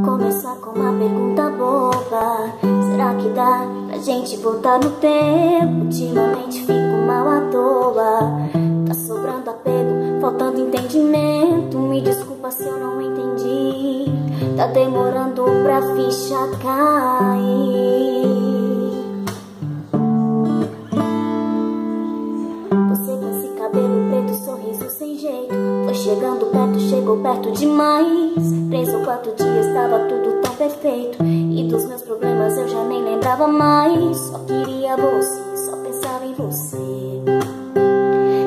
Começar com uma pergunta boba: será que dá pra gente voltar no tempo? Ultimamente fico mal à toa. Tá sobrando apego, faltando entendimento. Me desculpa se eu não entendi. Tá demorando pra ficha cair. Você com esse cabelo preto, sorriso sem jeito. Foi chegando perto, chegou perto demais. 3 ou 4 dias tava tudo tão perfeito, e dos meus problemas eu já nem lembrava mais. Só queria você, só pensava em você.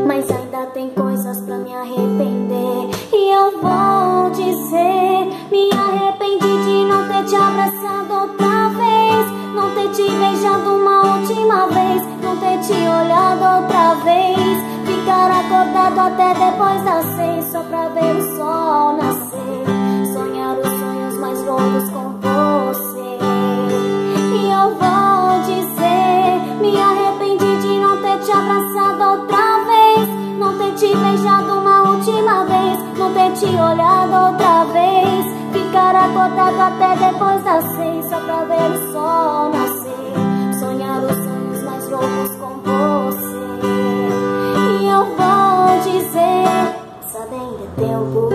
Mas ainda tem coisas pra me arrepender. E eu vou dizer: me arrependi de não ter te abraçado outra vez, não ter te beijado uma última vez, não ter te olhado outra vez, ficar acordado até depois das 6 só pra ver o sol nascer, sonhar os sonhos mais loucos com você. E eu vou dizer: me arrependi de não ter te abraçado outra vez, não ter te beijado uma última vez, não ter te olhado outra vez, ficar acordado até depois das 6 só pra ver o sol nascer, sonhar os sonhos mais loucos com você. E eu vou dizer: sabe, ainda é tempo.